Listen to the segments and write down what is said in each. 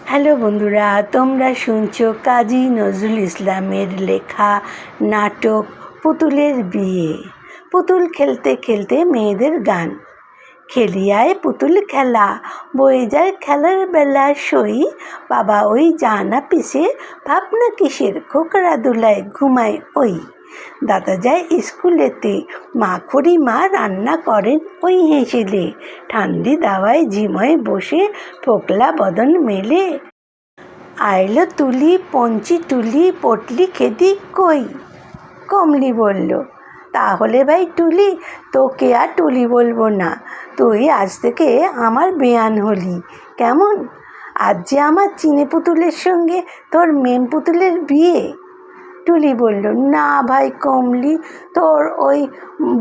Hello বন্ধুরা, তোমরা শুনছো কাজী নজরুল ইসলামের লেখা নাটক পুতুলের বিয়ে। পুতুল খেলতে খেলতে মেয়েদের গান। খেলিয়ায় পুতুল খেলা, বয়ে যায় খেলার বেলা সই। বাবা ওই জানা পিসে, ভাবনা কিসের, খোকরা দোলায় ঘুমায় ওই। দাদা যায় স্কুলেতে, মা খুড়িমা রান্না করেন ওই হেসেলে। ঠান্ডি দাওয়ায় ঝিময়ে বসে, ফোকলা বদন মেলে। আইলো তুলি পঞ্চি তুলি, পটলি খেদি কই। কমলি বলল, তাহলে ভাই টুলি, তোকে আর টুলি বলবো না। তুই আজ থেকে আমার বেয়ান হলি, কেমন? আজ যে আমার চিনে পুতুলের সঙ্গে তোর মেম পুতুলের বিয়ে। টুলি বলল, না ভাই কমলি, তোর ওই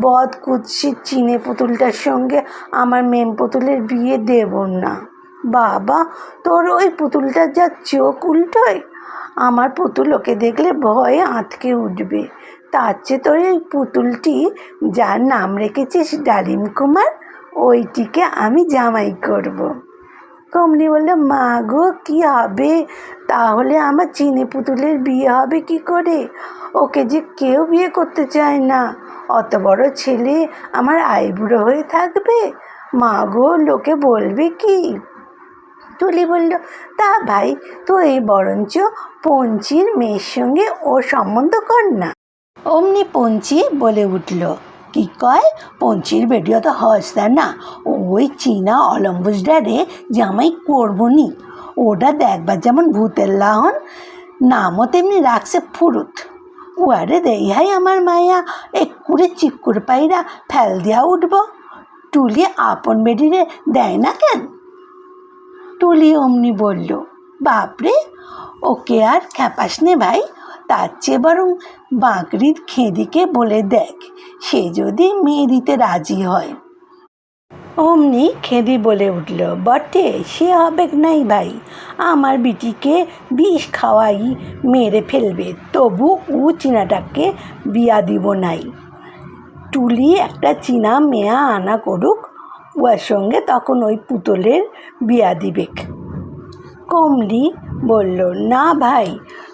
বদ কুৎসিত চিনে পুতুলটার সঙ্গে আমার মেম পুতুলের বিয়ে দেব না। বাবা, তোর ওই পুতুলটার যা চোখ উল্টোয়, আমার পুতুল ওকে দেখলে ভয়ে আঁতকে উঠবে। তার চেয়ে তোর ওই পুতুলটি, যার নাম রেখেছিস ডালিম কুমার, ওইটিকে আমি জামাই করব। কমলি বলল, মা গো, কী হবে? তাহলে আমার চিনে পুতুলের বিয়ে হবে কি করে? ওকে যে কেউ বিয়ে করতে চায় না। অত বড় ছেলে আমার আইবুড়ো হয়ে থাকবে। মা গো, লোকে বলবে কি? তুলি বলল, তা ভাই, তুই বরঞ্চ পঞ্চির মেয়ের সঙ্গে ওর সম্বন্ধ কর না। অমনি পঞ্চি বলে উঠল, কি কয়? পঞ্চির বেটিও তো হস্তা না, ওই চীনা অলম্বুসডারে জামাই করবনি। ওটা দেখবার যেমন ভূতের লাহন, নামও তেমনি রাখছে ফুরুত। ওয়ারে দেই হাই আমার মায়া, একুরে চিকুর পাইরা ফেল দিয়া উঠব। টুলি আপন বেটিরে দেয় না কেন? টুলি অমনি বলল, বাপরে, ওকে আর খ্যাপাস নে ভাই। তার চেয়ে বরং বাঁকড়ির খেদিকে বলে দেখ, সে যদি মেয়ে দিতে রাজি হয়। অমনি খেদি বলে উঠল, বটে, সে হবে নাই ভাই। আমার বিটিকে বিষ খাওয়াই মেরে ফেলবে, তবু ও চীনাটাকে বিয়া দিব নাই। টুলি একটা চীনা মেয়া আনা করুক, ওর সঙ্গে তখন ওই পুতুলের বিয়া দিবেক। কমলি বলল, না ভাই,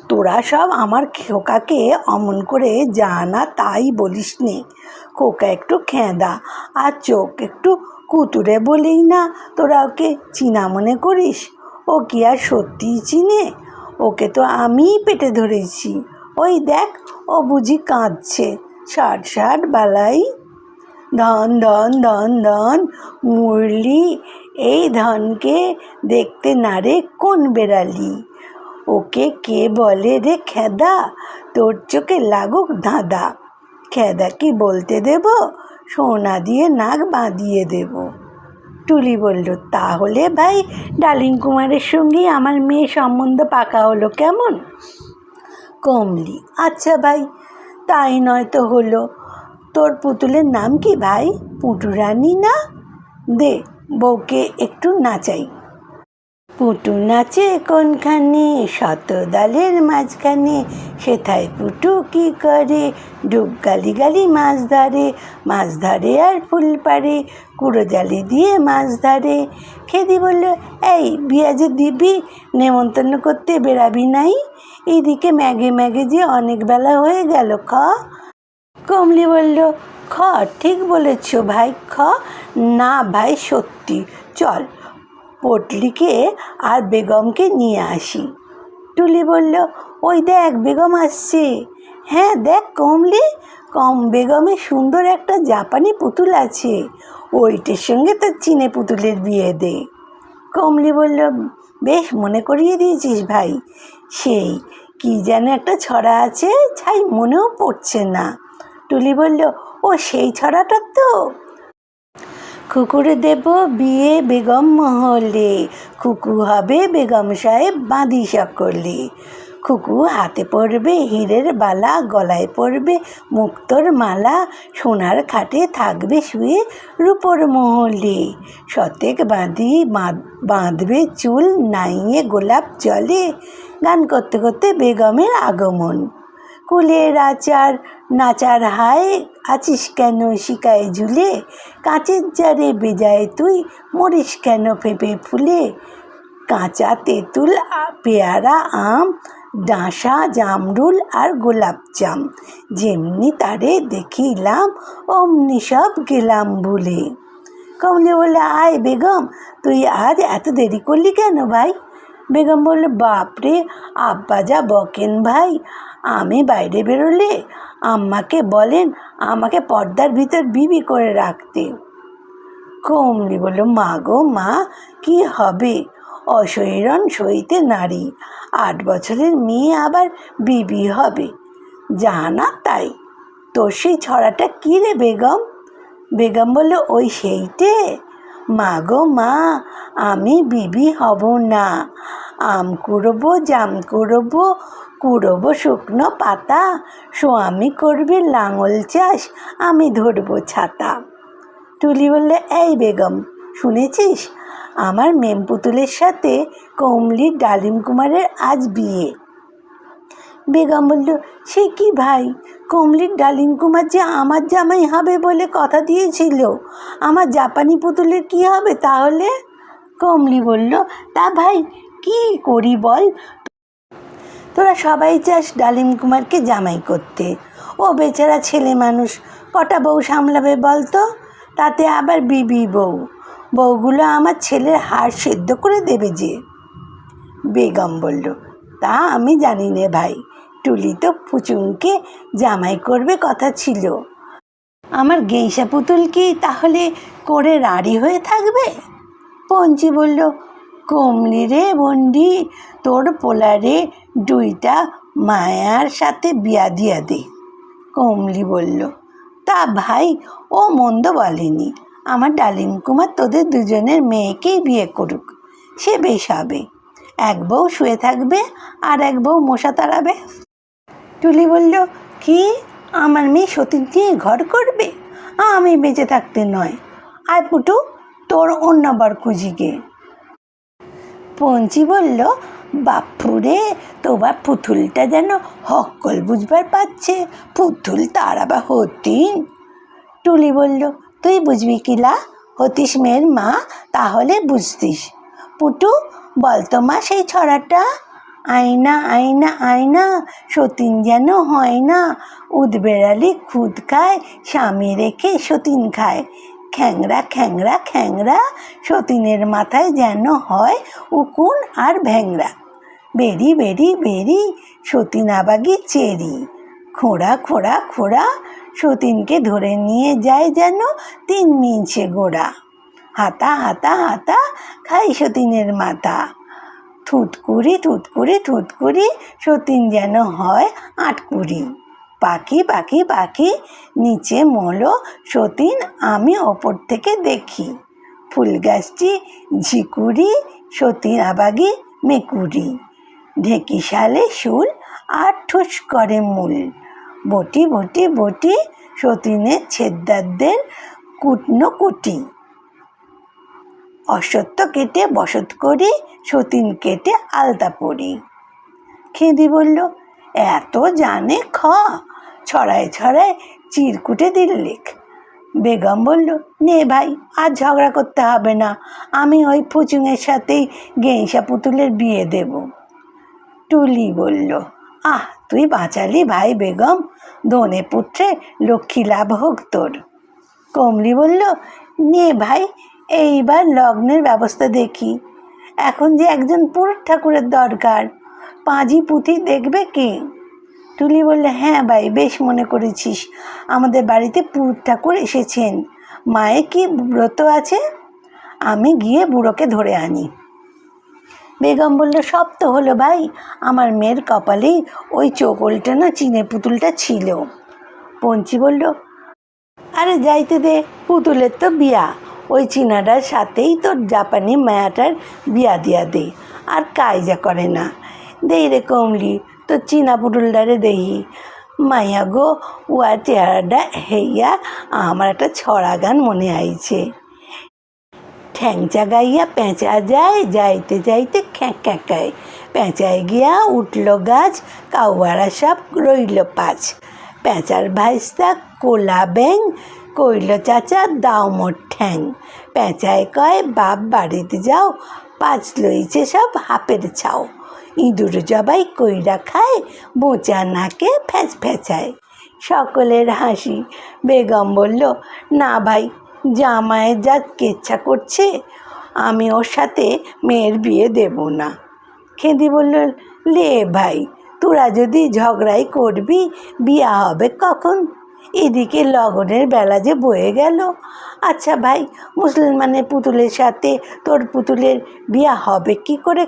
তোরা সব আমার খোকাকে অমন করে যা না তাই বলিস নে। খোকা একটু খেঁদা আর চোখ একটু কুতুরে বলেই না তোরা ওকে চীনা মনে করিস। ও কি আর সত্যিই চিনে? ওকে তো আমিই পেটে ধরেছি। ওই দেখ, ও বুঝি কাঁদছে। ষাট ষাট বালাই, ধন ধন ধন ধন, মুরলি, এই ধনকে দেখতে না রে কোন বেড়ালি। ওকে কে বলে রে খেদা? তোর চোখে লাগুক ধাঁধা। খেদা কি বলতে দেব? সোনা দিয়ে নাক বাঁধিয়ে দেব। টুলি বলল, তাহলে ভাই ডালিম কুমারের সঙ্গেই আমার মেয়ে সম্বন্ধ পাকা হলো, কেমন? কমলি, আচ্ছা ভাই, তাই নয়তো হলো। তোর পুতুলের নাম কি ভাই? পুটুরানি না? দে, বউকে একটু নাচাই। পুটু নাচে কোনখানে, শত ডালের মাঝখানে, সেথায় পুটু কি করে? ডুব গালি গালি মাছ ধরে, মাছ ধরে আর ফুল পাড়ে, কুড়ো জালি দিয়ে মাছ ধরে। খেদি বলল, এই বিয়া যে দিবি, নেমন্তন্ন করতে বেরাবি নাই? এইদিকে ম্যাগে ম্যাগে যে অনেক বেলা হয়ে গেল, খ। কমলি বলল, খ, ঠিক বলেছ ভাই, খ। না ভাই, সত্যি, চল পটলিকে আর বেগমকে নিয়ে আসি। টুলি বলল, ওই দেখ বেগম আসছে। হ্যাঁ দেখ কমলি, বেগমের সুন্দর একটা জাপানি পুতুল আছে, ওইটার সঙ্গে তো চীনে পুতুলের বিয়ে দে। কমলি বলল, বেশ মনে করিয়ে দিয়েছিস ভাই। সেই কি যেন একটা ছড়া আছে, ছাই মনেও পড়ছে না। টুলি বলল, ও সেই ছড়াটা তো, খুকুরে দেব বিয়ে বেগম মহলে, খুকু হবে বেগম সাহেব বাঁধি সকলে। খুকু হাতে পরবে হীরের বালা, গলায় পরবে মুক্তোর মালা, সোনার খাটে থাকবে শুয়ে রূপোর মহলে। শতেক বাঁধবে চুল, নাইয়ে গোলাপ জলে। গান করতে করতে বেগমের আগমন। কুলের আচার নাচার হায়, আছিস কেন শিকায় ঝুলে? কাঁচের জারে বেজায় তুই, মরিস কেন পেঁপে ফুলে? কাঁচা তেঁতুল, পেয়ারা, আম, ডাঁশা, জামরুল আর গোলাপজাম, যেমনি তারে দেখিলাম অমনি সব গেলাম ভুলে। কমলি বললে, আয় বেগম, তুই আজ এত দেরি করলি কেন ভাই? বেগম বলল, বাপরে, আব্বা যা বকেন ভাই, আমি বাইরে বেরোলে আম্মাকে বলেন আমাকে পর্দার ভিতর বিবি করে রাখতে। কমলি বলল, মা গো মা, কি হবে, অশৈরণ সইতে নারী, 8 বছরের মেয়ে আবার বিবি হবে, জানা তাই। তোর সেই ছড়াটা কী রে বেগম? বেগম বলল, ওই সেইটে, মা গো মা, আমি বিবি হব না, আম কুড়বো, জাম কুড়বো, কুড়বো শুকনো পাতা, স্বামী করবে লাঙল চাষ, আমি ধরবো ছাতা। টুলি বললে, এই বেগম, শুনেছিস আমার মেম পুতুলের সাথে কমলির ডালিম কুমারের আজ বিয়ে? বেগম বলল, সে কি ভাই, কমলির ডালিম কুমার যে আমার জামাই হবে বলে কথা দিয়েছিল, আমার জাপানি পুতুলের কি হবে তাহলে? কমলি বলল, তা ভাই কি করি বল, তোরা সবাই চাস ডালিম কুমারকে জামাই করতে, ও বেচারা ছেলে মানুষ, কটা বউ সামলাবে বল তো, তাতে আবার বিবি বউ, বউগুলো আমার ছেলের হাড় সেদ্ধ করে দেবে যে। বেগম বলল, তা আমি জানি নে ভাই, টুলি তো পুচুংকে জামাই করবে কথা ছিল, আমার গেইসা পুতুল কি তাহলে করে রাড়ি হয়ে থাকবে? পঞ্চি বলল, কমলি রে বন্ডি, তোর পোলারে 2টা মায়ার সাথে বিয়া দিয়া দে। কমলি বলল, তা ভাই ও মন্দ বলেনি, আমার ডালিম কুমার তোদের দুজনের মেয়েকেই বিয়ে করুক, সে বেশ হবে, এক বউ শুয়ে থাকবে আর এক বউ মশা তাড়াবে। টুলি বলল, কি, আমার মেয়ে সতীন নিয়ে ঘর করবে? আমি বেঁচে থাকতে নয়, আয় পুটু, তোর অন্য বার খুঁজিকে। পঞ্চি বলল, বাপুরে, তোমার পুতুলটা যেন হক্কল বুঝবার পাচ্ছে, পুতুল তার আবার হতিন। টুলি বলল, তুই বুঝবি কিলা, হতিস মেয়ের মা, তাহলে বুঝতিস। পুটু, বলতো মা সেই ছড়াটা, আয়না আয়না আয়না, সতীন যেন হয় না, উদবেড়ালি খুদ খায়, স্বামী রেখে সতীন খায়, খ্যাংরা খ্যাংরা খ্যাংরা, সতীনের মাথায় যেন হয় উকুন আর ভ্যাংরা, বেরি বেরি বেরি, সতীন আবাগি চেরি, খোঁড়া খোঁড়া খোঁড়া, সতীনকে ধরে নিয়ে যায় যেন 3 মিনছে গোড়া, হাতা হাতা হাতা, খাই সতীনের মাথা, থুতকুড়ি থুতকুড়ি থুতকুড়ি, সতীন যেন হয় 8 কুড়ি, পাখি পাখি পাখি, নিচে মোলো সতীন, আমি ওপর থেকে দেখি, ফুল গাছটি ঝিকুড়ি, সতীন আবাগি মেকুড়ি, ঢেকি শালে শুল আর ঠুস করে মূল, বটি বটি বটি, সতীনের ছেদ্দারদের কুটনো কুটি, অসত্য কেটে বসত করি, সতীন কেটে আলতা পরি। খেদি বলল, এত জানে খ, ছড়ায় ছড়ায় চিরকুটে দিল্লিক। বেগম বলল, নে ভাই, আর ঝগড়া করতে হবে না, আমি ওই ফুচুঙের সাথেই গেইসা পুতুলের বিয়ে দেব। টুলি বলল, আহ, তুই বাঁচালি ভাই বেগম, দনে পুত্রে লক্ষ্মী লাভ হোক তোর। কমলি বলল, নে ভাই, এইবার লগ্নের ব্যবস্থা দেখি, এখন যে একজন পুরুষ ঠাকুরের দরকার, পাঁজি পুঁথি দেখবে কে? টুলি বললে, হ্যাঁ ভাই, বেশ মনে করেছিস, আমাদের বাড়িতে পুরুষ ঠাকুর এসেছেন, মায়ে কি ব্রত আছে, আমি গিয়ে বুড়োকে ধরে আনি। বেগম বলল, সব তো হলো ভাই, আমার মেয়ের কপালেই ওই চোখলটা না চিনে পুতুলটা ছিল। পঞ্চি বলল, আরে যাইতে দে, পুতুলের তো বিয়া, ওই চীনাটার সাথেই তোর জাপানি মায়াটার বিয়া দিয়া দে, আর কায়জা করে না, দেই রে কমলি, তোর চীনা পুতুলটারে দেহি, মাইয়া গো, উয়ার চেহারাটা হেইয়া আমার একটা ছড়া গান মনে আইছে, ঠ্যাংচা গাইয়া পেঁচা যায়, যাইতে যাইতে খ্যাঁ খ্যাঁকায়, পেঁচায় গিয়া উঠল গাছ, কাউয়ারা সব রইল পাছ, পেঁচার ভাইস্তা কোলা ব্যাং, কইল চাচা দাও মোর ঠ্যাং, পেঁচায় কয় বাপ বাড়িতে যাও, পাঁচ লইছে সব হাপের ছাও, ইঁদুর জবাই কইরা খায়, বোঁচা নাকে ফ্যাচ ফ্যাচায়। সকলের হাসি। বেগম বলল, না ভাই, জামাইয়ের যা কেচ্ছা করছে, আমি ওর সাথে মেয়ের বিয়ে দেব না। খেদি বলল, লে ভাই, তোরা যদি ঝগড়াই করবি, বিয়া হবে কখন? এদিকে লগনের বেলা যে বয়ে গেল। আচ্ছা ভাই, মুসলমানের পুতুলের সাথে তোর পুতুলের বিয়া হবে কি করে?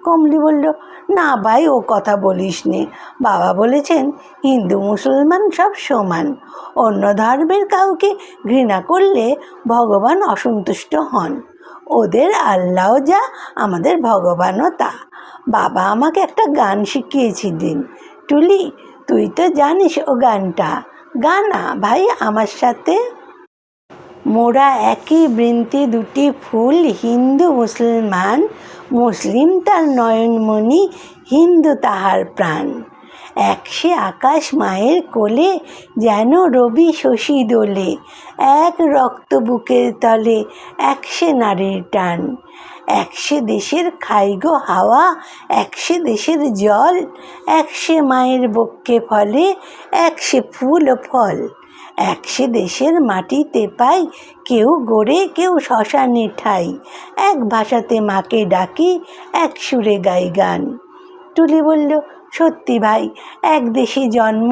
কমলি বলল, না ভাই, ও কথা বলিস নে। বাবা বলেছেন হিন্দু মুসলমান সব সমান, অন্য ধর্মের কাউকে ঘৃণা করলে ভগবান অসন্তুষ্ট হন। ওদের আল্লাহ যা, আমাদের ভগবানও তা। বাবা আমাকে একটা গান শিখিয়েছিলেন। টুলি, তুই তো জানিস ও গানটা, গানা ভাই আমার সাথে। মোরা একই বৃন্তে দুটি ফুল, হিন্দু মুসলমান, মুসলিম তার নয়নমণি, হিন্দু তাহার প্রাণ। একসে আকাশ মায়ের কোলে, যেন রবি শশী দোলে, এক রক্ত বুকের তলে, একসে নারীর টান। একসে দেশের খাইগো হাওয়া, একসে দেশের জল, একসে মায়ের বক্ষে ফলে, একসে ফুল ও ফল। একসে দেশের মাটিতে পাই, কেউ গড়ে কেউ শ্মশানে ঠাই, এক ভাষাতে মাকে ডাকি, এক সুরে গাই গান। টুলি বলল, সত্যি ভাই, এক দেশে জন্ম,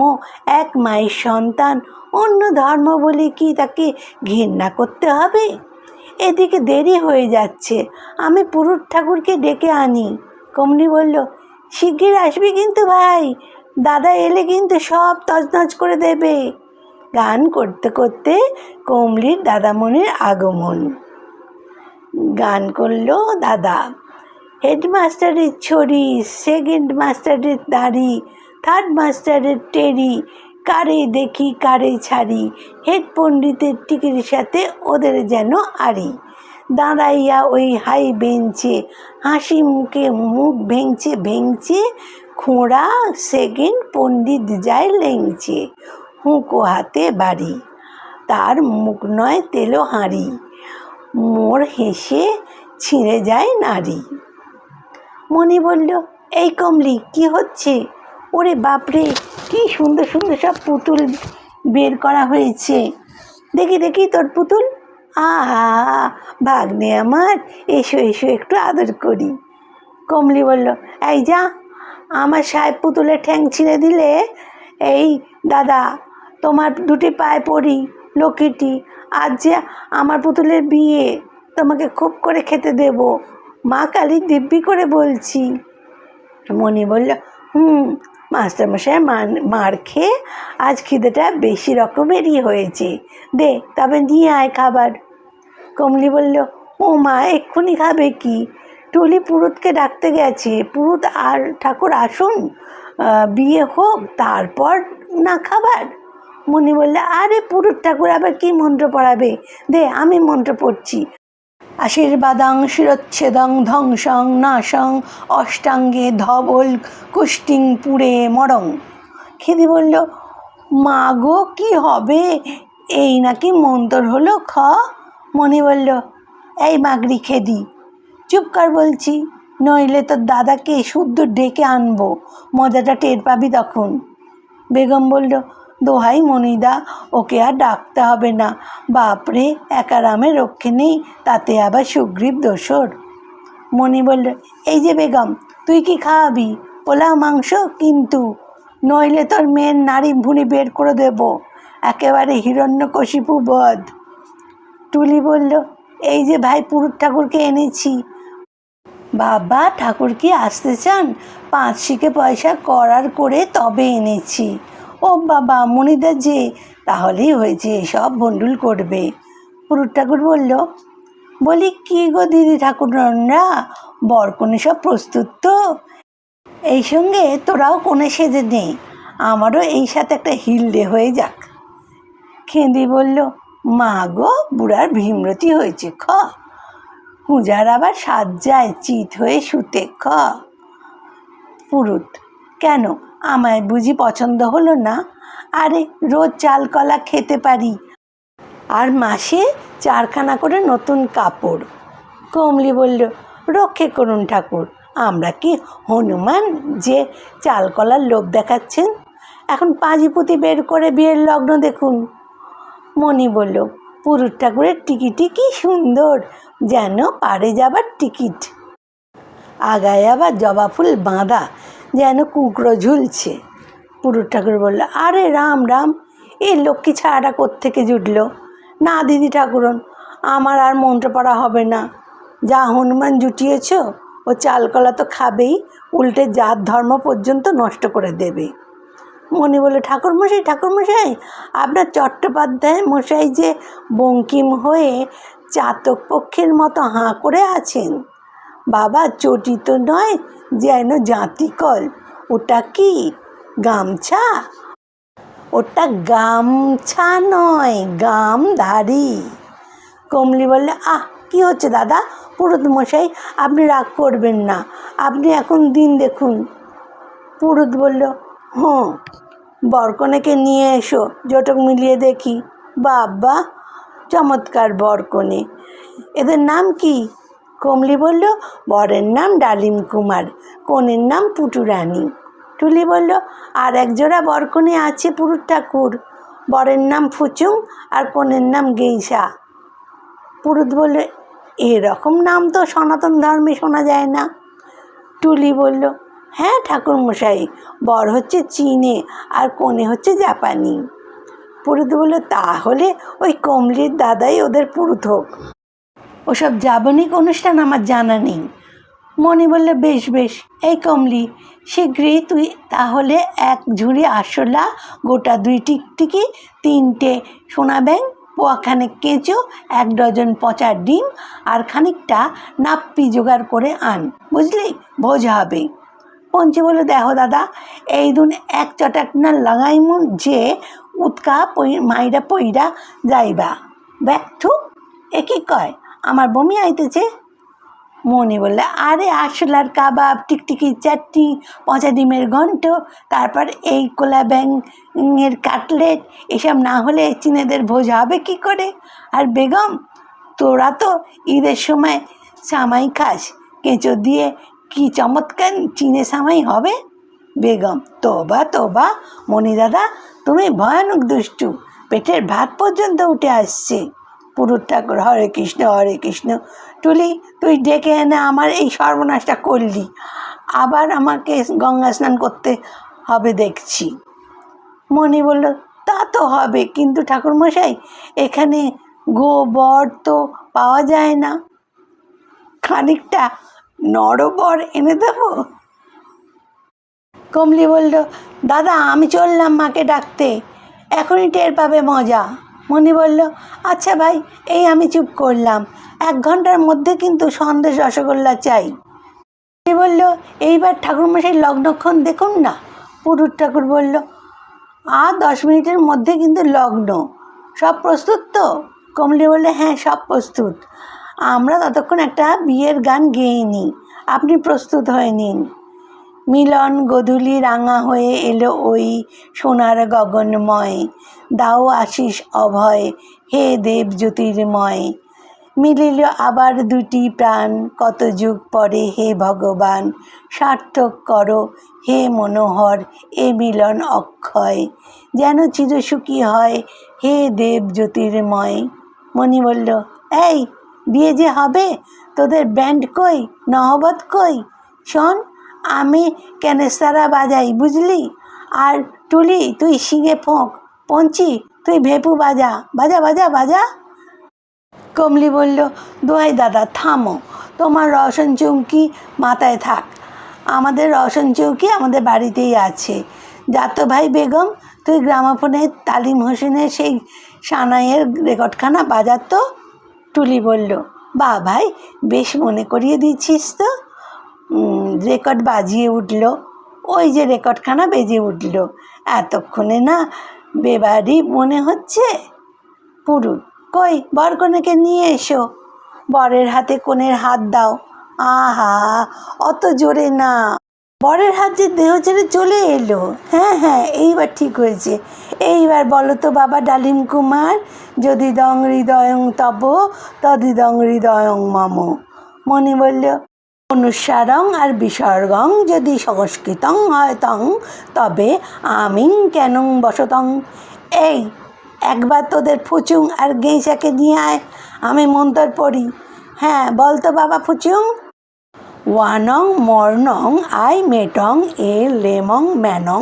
এক মায়ের সন্তান, অন্য ধর্ম বলে কি তাকে ঘৃণা করতে হবে? এদিকে দেরি হয়ে যাচ্ছে, আমি পুরুত ঠাকুরকে ডেকে আনি। কমলি বলল, শিগগির আসবি কিন্তু ভাই, দাদা এলে কিন্তু সব তছনছ করে দেবে। গান করতে করতে কমলির দাদামণির আগমন। গান করলো দাদা, হেডমাস্টারের ছড়ি, সেকেন্ড মাস্টারের দাড়ি, থার্ড মাস্টারের টেরি, কারে দেখি কারে ছাড়ি, হেড পণ্ডিতের টিকির সাথে ওদের যেন আড়ি। দাঁড়াইয়া ওই হাই বেঞ্চে, হাসি মুখে মুখ ভেঙচে ভেঙচে, খোঁড়া সেকেন্ড পণ্ডিত যায় লেংচে, হুঁকো হাতে বাড়ি, তার মুখ নয় তেলো হাঁড়ি, মোর হেসে ছিঁড়ে যায় নারী। মণি বলল, এই কমলি, কি হচ্ছে? ওরে বাপরে, কি সুন্দর সুন্দর সব পুতুল বের করা হয়েছে, দেখি দেখি তোর পুতুল। আহা, ভাগ্নে আমার, এসো এসো, একটু আদর করি। কমলি বলল, এই যা, আমার সাহেব পুতুলের ঠ্যাং ছিঁড়ে দিলে, এই দাদা তোমার দুটি পায়ে পড়ি, লক্ষ্মীটি, আজ যে আমার পুতুলের বিয়ে, তোমাকে খুব করে খেতে দেব, মা কালী দিব্যি করে বলছি। মণি বলল, মাস্টারমশাই মার খেয়ে আজ খিদেটা বেশি রকমেরই হয়েছে, দে তবে নিয়ে আয় খাবার। কমলি বলল, ও মা, এক্ষুনি খাবে কি? টুলি পুরুতকে ডাকতে গেছে, পুরুত আর ঠাকুর আসুন, বিয়ে হোক, তারপর না খাবার। মণি বললে, আরে পুরুত ঠাকুর আবার কি মন্ত্র পড়াবে, দে আমি মন্ত্র পড়ছি। আশীর্বাদাং শিরচ্ছেদং ধ্বংসং নাশং অষ্টাঙ্গে ধবল কুষ্টিং পুড়ে মরং। খেদি বলল, মা গো, কি হবে, এই নাকি মন্তর হলো? মণি বলল, এই মাগরি খেদি, চুপ কর বলছি, নইলে তোর দাদাকে শুদ্ধ ডেকে আনবো, মজাটা টের পাবি তখন। বেগম বলল, দোহাই মণিদা, ওকে আর ডাকতে হবে না, বাপরে, একারামে রক্ষে নেই, তাতে আবার সুগ্রীব দোসর। মণি বলল, এই যে বেগম, তুই কি খাওয়াবি? পোলাও মাংস কিন্তু, নইলে তোর মেয়ের নাড়ি ভুঁড়ি বের করে দেব, একেবারে হিরণ্যকশিপু বধ। টুলি বলল, এই যে ভাই, পুরুত ঠাকুরকে এনেছি। বাবা, ঠাকুর কি আসতে চান? 5 শিকে পয়সা করার করে তবে এনেছি। ও বাবা, মণিদা যে, তাহলেই হয়েছে, সব ভণ্ডুল করবে। পুরুত ঠাকুর বলল, বলি কি গো দিদি ঠাকুরনরা, বরকনে সব প্রস্তুত তো? এই সঙ্গে তোরাও কোণে সেজে নে, আমারও এই সাথে একটা হিলডে হয়ে যাক। খেদি বলল, মা গো, বুড়ার ভীমরতি হয়েছে, পূজার আবার সাজ যায় চিত হয়ে শুতে। পুরুত, কেন, আমায় বুঝি পছন্দ হলো না? আরে রোজ চাল কলা খেতে পারি, আর মাসে 4খানা করে নতুন কাপড়। কমলি বলল, রক্ষে করুন ঠাকুর। আমরা কি হনুমান যে চাল কলার লোভ দেখাচ্ছেন? এখন পাঁজিপুতি বের করে বিয়ের লগ্ন দেখুন। মণি বলল, পুরুত ঠাকুরের টিকিটই কি সুন্দর, যেন পাড়ে যাবার টিকিট। আগায় আবার জবা ফুল বাঁধা, যেন কুঁকড়ো ঝুলছে। পুরুত ঠাকুর বলল, আরে রাম রাম, এই লক্ষ্মী ছাড়াটা কোত্থেকে জুটল? না দিদি ঠাকুরন, আমার আর মন্ত্র পড়া হবে না। যা হনুমান জুটিয়েছ, ও চালকলা তো খাবেই, উল্টে জাত ধর্ম পর্যন্ত নষ্ট করে দেবে। মণি বলে, ঠাকুরমশাই ঠাকুরমশাই, আপনার চট্টোপাধ্যায় মশাই যে বঙ্কিম হয়ে চাতক পক্ষের মতো হাঁ করে আছেন। বাবা, চটি তো নয়, যেন জাঁতিকল। ওটা কি গামছা? ওটা গামছা নয়, গামধারী। কমলি বললে, আহ, কি হচ্ছে দাদা? পুরোহিত মশাই, আপনি রাগ করবেন না, আপনি এখন দিন দেখুন। পুরোহিত বলল, হুঁ, বরকনেকে নিয়ে এসো, জটক মিলিয়ে দেখি। বাবা, চমৎকার বরকনে। এদের নাম কি? কমলি বলল, বরের নাম ডালিম কুমার, কনের নাম পুটুরানী। টুলি বলল, আর এক জোড়া বরকনে আছে পুরুত ঠাকুর, বরের নাম ফুচুং আর কনের নাম গেইসা। পুরুত বলল, এরকম নাম তো সনাতন ধর্মে শোনা যায় না। টুলি বলল, হ্যাঁ ঠাকুরমশাই, বর হচ্ছে চীনে আর কনে হচ্ছে জাপানি। পুরুত বলল, তাহলে ওই কমলির দাদাই ওদের পুরুত হোক। ওসব যাবনিক অনুষ্ঠান আমার জানা নেই। মণি বলল, বেশ বেশ, এই কমলি, শীঘ্রই তুই তাহলে এক ঝুড়ি আরশোলা, গোটা 2 টিকটিকি, 3টে সোনা ব্যাং, পোয়াখানেক কেঁচো, 1 ডজন পচা ডিম আর খানিকটা নাপ্পি জোগাড় করে আন, বুঝলি, ভোজ হবে। পঞ্চি বলল, দেখো দাদা, এই দুন এক চটাক না লাগাইমুন যে উৎকা মাইরা পইরা যাইবা। ব্যর্থ, এ কি কয়, আমার বমি আইতেছে। মণি বললে, আরে আরশোলার কাবাব, টিকটিকি চাটনি, পচা ডিমের ঘন্ট, তারপর এই কোলা ব্যাঙের কাটলেট, এসব না হলে চীনেদের ভোজ হবে কি করে? আর বেগম, তোরা তো ঈদের সময় সামাই খাস, কেঁচো দিয়ে কি চমৎকার চীনে সামাই হবে। বেগম, তোবা তোবা, মণি দাদা, তুমি ভয়ানক দুষ্টু, পেটের ভাত পর্যন্ত উঠে আসছে। পুরুত ঠাকুর, হরে কৃষ্ণ হরে কৃষ্ণ। টুলি, তুই ডেকে এনে আমার এই সর্বনাশটা করলি, আবার আমাকে গঙ্গা স্নান করতে হবে দেখছি। মণি বলল, তা তো হবে, কিন্তু ঠাকুরমশাই, এখানে গোবর তো পাওয়া যায় না, খানিকটা নরবর এনে দেবো। কমলি বলল, দাদা, আমি চললাম মাকে ডাকতে, এখনই টের পাবে মজা। মণি বলল, আচ্ছা ভাই, এই আমি চুপ করলাম, 1 ঘন্টার মধ্যে কিন্তু সন্দেশ রসগোল্লা চাই। মণি বলল, এইবার ঠাকুরমশাই লগ্নক্ষণ দেখুন না। পুরুত ঠাকুর বলল, আর 10 মিনিটের মধ্যে কিন্তু লগ্ন, সব প্রস্তুত তো? কমলি বললে, হ্যাঁ, সব প্রস্তুত, আমরা ততক্ষণ একটা বিয়ের গান গেয়ে নিই, আপনি প্রস্তুত হয়ে নিন। মিলন গোধূলি রাঙা হয়ে এলো ওই সোনার গগনময়, দাও আশিস অভয়, হে দেব জ্যোতির্ময়। মিলিল আবার 2টি প্রাণ, কত যুগ পরে, হে ভগবান, সার্থক করো হে মনোহর এ মিলন অক্ষয়, যেন চিরসুখী হয়, হে দেব জ্যোতির্ময়। মণি বলল, এই, বিয়ে যে হবে, তোদের ব্যান্ড কই, নহবত কই? শোন, আমি ক্যানেস্তারা বাজাই, বুঝলি, আর টুলি তুই শিঙে ফোঁক, পঞ্চি তুই ভেপু বাজা, বাজা বাজা বাজা। কমলি বলল, দোহাই দাদা, থামো, তোমার রওশন চৌকি মাথায় থাক, আমাদের রওশন চৌকি আমাদের বাড়িতেই আছে। যাতো ভাই বেগম, তুই গ্রামাফোনে তালিম হোসেনের সেই সানাইয়ের রেকর্ডখানা বাজাতো। টুলি বলল, বাহ ভাই, বেশ মনে করিয়ে দিচ্ছিস তো। রেকর্ড বাজিয়ে উঠল, ওই যে রেকর্ডখানা বেজে উঠল, এতক্ষণে না বেবাড়ি মনে হচ্ছে। পুরুত, কই, বরকনেকে নিয়ে এসো, বরের হাতে কনের হাত দাও। আহা, অত জোরে না, বরের হাত যে দেহ ছেড়ে চলে এলো। হ্যাঁ হ্যাঁ, এইবার ঠিক হয়েছে। এইবার বলো তো বাবা ডালিম কুমার, যদি দং হৃদয়ং তব তদিদং হৃদয়ং মম। মণি বলল, অনুস্বারং আর বিসর্গং যদি সংস্কৃতং হয় তং তবে আমিং কেনং বসতং। এই একবার তোদের ফুচুং আর গেঁসাকে নিয়ে আয়, আমি মন্তর পড়ি। হ্যাঁ বল তো বাবা ফুচুং। ওয়ানং মর্নং আই মেটং এ লেমং ম্যানং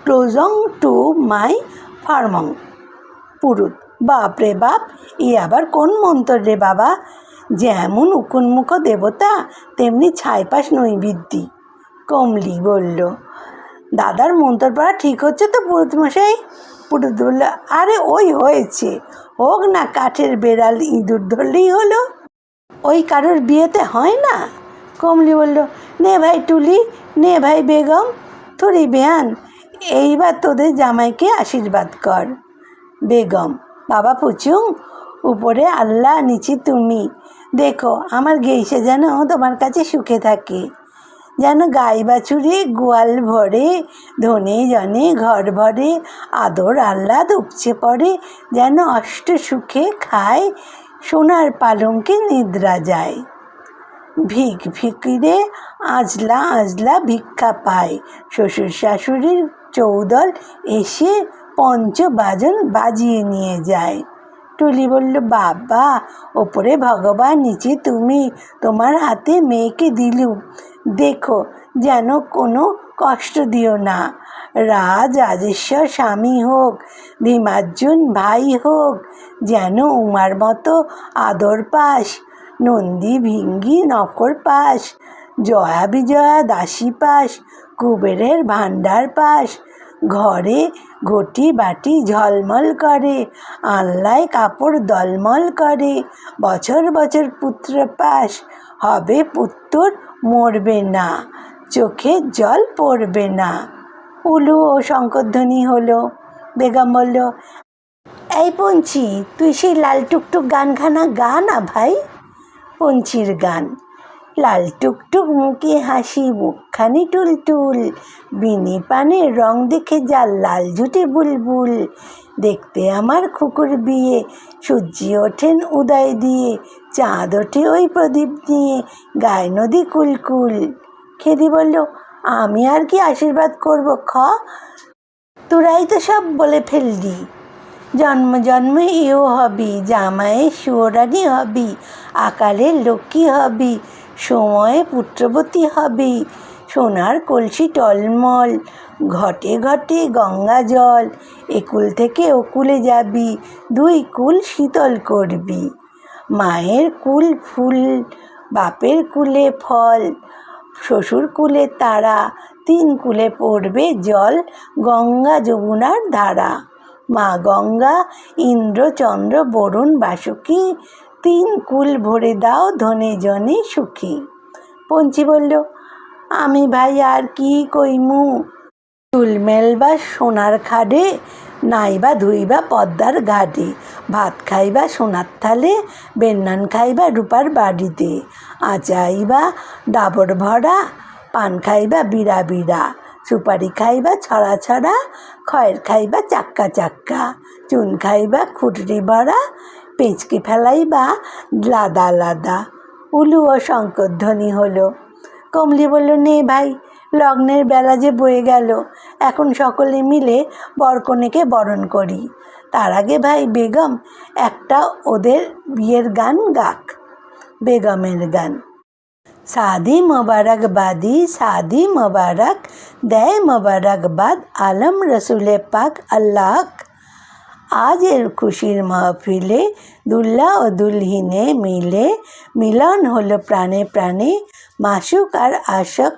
ক্লোজং টু মাই ফার্মং। পুরুত: বাপ রে বাপ, ই আবার কোন মন্ত্র রে বাবা? যেমন উকুনমুখ দেবতা তেমনি ছাইপাশ নৈবিদ্যি। কমলি বলল, দাদার মন্ত্র পড়া ঠিক হচ্ছে তো পুরুত মশাই? পুরুত বলল, আরে ওই হয়েছে, হোক না কাঠের বেড়াল ইঁদুর ধরলেই হলো, ওই কারোর বিয়েতে হয় না। কমলি বলল, নে ভাই টুলি, নে ভাই বেগম, থরি বেয়ান, এইবার তোদের জামাইকে আশীর্বাদ কর। বেগম: বাবা পুচুং, উপরে আল্লাহ, নিচে তুমি, দেখো আমার গেইসে যেন তোমার কাছে সুখে থাকে, যেন গাই বাছুরে গোয়াল ভরে, ধনে জনে ঘর ভরে, আদর আহ্লাদ উপচে পড়ে, যেন অষ্ট সুখে খায়, সোনার পালঙ্কে নিদ্রা যায়। ভিক ভিকিরে আজলা আজলা ভিক্ষা পায়, শ্বশুর শাশুড়ির চৌদল এসে পঞ্চবাজন বাজিয়ে নিয়ে যায়। টুলি বলল, বাবা, ওপরে ভগবান, নিচে তুমি, তোমার হাতে মেয়েকে দিলুম, দেখো যেন কোনো কষ্ট দিও না। রাজ রাজেশ্বর স্বামী হোক, ভীমার্জুন ভাই হোক, যেন উমার মতো আদর পাস, নন্দী ভিঙ্গি নকর পাস, জয়া বিজয়া দাসী পাস, কুবেরের ভাণ্ডার পাস, ঘরে ঘটি বাটি ঝলমল করে, আনলায় কাপড় দলমল করে, বছর বছর পুত্র পাস, হবে পুত্তর মরবে না, চোখে জল পড়বে না। উলু ও শঙ্করধ্বনি হলো। বেগম বলল, এই পঞ্চি, তুই সেই লাল টুকটুক গানখানা গা না ভাই। পঞ্চির গান: লাল টুকটুক মুখে হাসি, মুখখানি টুলটুল, বিনি পানের রং দেখে যা লাল ঝুটে বুলবুল, দেখতে আমার খুকুর বিয়ে, সূর্য ওঠেন উদয় দিয়ে, চাঁদ ওঠে ওই প্রদীপ নিয়ে, গায়ে নদী কুলকুল। খেদি বলল, আমি আর কি আশীর্বাদ করব খ, তোরাই তো সব বলে ফেললি। জন্ম জন্মে এও হবি, জামাইয়ের সুয়োরানি হবি, আকালের লক্ষ্মী হবি, সময়ে পুত্রবতী হবি, সোনার কলসি টলমল, ঘটে ঘটে গঙ্গা জল, একুল থেকে ওকুলে যাবি, দুই কুল শীতল করবি, মায়ের কুল ফুল, বাপের কুলে ফল, শ্বশুর কুলে তারা, তিন কুলে পড়বে জল, গঙ্গা যমুনার ধারা, মা গঙ্গা ইন্দ্র চন্দ্র বরুণ বাসুকি, তিন কুল ভরে দাও ধনে জনে সুখী। পঞ্চি বলল, আমি ভাই আর কি কইমু, চুল মেলবা সোনার খাডে, নাইবা ধুইবা পদ্মার ঘাটে, ভাত খাইবা সোনার থালে, বেন্নান খাইবা রূপার বাড়িতে, আচাইবা ডাবর ভরা, পান খাইবা বিড়া বিড়া, সুপারি খাইবা ছড়া ছড়া, খয়ের খাইবা চাক্কা চাক্কা, চুন খাইবা খুটরি ভরা, পেঁচকে ফেলাইবা লাদা লাদা। উলু ও শঙ্করধ্বনি হলো। কমলি বলল, নে ভাই, লগ্নের বেলা যে বয়ে গেল, এখন সকলে মিলে বরকনেকে বরণ করি। তার আগে ভাই বেগম একটা ওদের বিয়ের গান গাক। বেগমের গান: शादी मुबारक बादी, शादी मुबारक, दे मुबारकबाद आलम रसूल पाक अल्लाह। आज এর খুশির মাহফিলে দুল্লা ও দুলহিনে মিলে, মিলন হলো প্রাণে প্রাণে, মাসুক আর আশক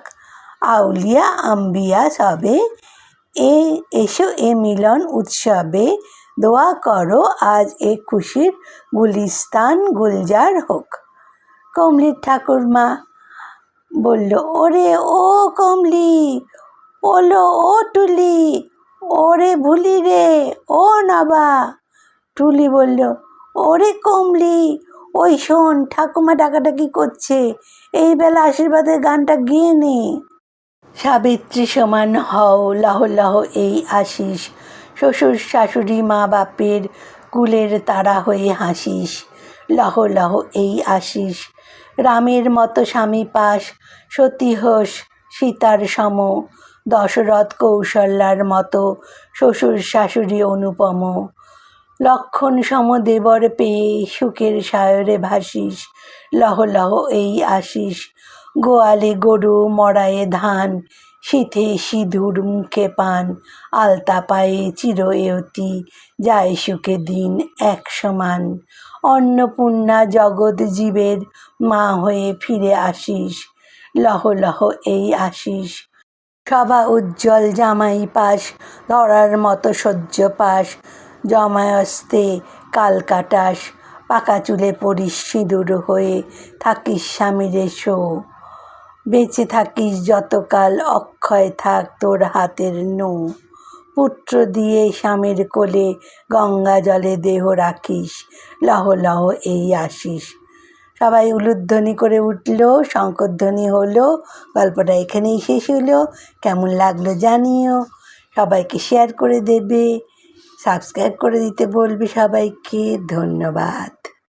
আউলিয়া আম্বিয়া সবে, এসো এ মিলন উৎসবে, দোয়া করো আজ এ খুশির গুলিস্তান গুলজার হোক। কমলির ঠাকুরমা বলল, ওরে ও কমলি, ওলো ও টুলি, ওরে ভুলি রে ও নবা। টুলি বলল, ওরে কমলি, ওই শোন, ঠাকুমা ডাকাডাকি করছে, এই বেলা আশীর্বাদের গানটা গেয়ে নে। সাবিত্রী সমান হও, লহ লহ এই আশিস, শ্বশুর শাশুড়ি মা বাপের কুলের তারা হয়ে হাসিস, লহ লহ এই আশিস, রামের মতো স্বামী পাস, সতী হোস সীতার সম, দশরথ কৌশল্যার মতো শ্বশুর শাশুড়ি অনুপম, লক্ষণ সম দেবর পেয়ে সুখের সায়রে ভাসিস, লহ লহ এই আশিস, গোয়ালে গরু মড়ায়ে ধান, শীতে সিঁদুর মুখে পান, আলতা পায়ে চির এয়তি, যায় সুখে দিন এক সমান, অন্নপূর্ণা জগৎ জীবের মা হয়ে ফিরে আসিস, লহ লহ এই আশিস, সভা উজ্জ্বল জামাই পাস, ধরার মতো সহ্য পাস, জমায়স্তে কাল কাটাস, পাকা চুলে পড়িস সিঁদুর হয়ে, থাকিস স্বামীরে শো, বেঁচে থাকিস যতকাল, অক্ষয় থাক তোর হাতের নো, পুত্র দিয়ে স্বামীর কোলে গঙ্গা জলে দেহ রাখিস, লহ লহ এই আশিস। সবাই উলুধ্বনি করে উঠল, শঙ্করধ্বনি হলো। গল্পটা এখানেই শেষ হলো। কেমন লাগলো জানিও, সবাইকে শেয়ার করে দেবে, সাবস্ক্রাইব করে দিতে বলবে সবাইকে। ধন্যবাদ।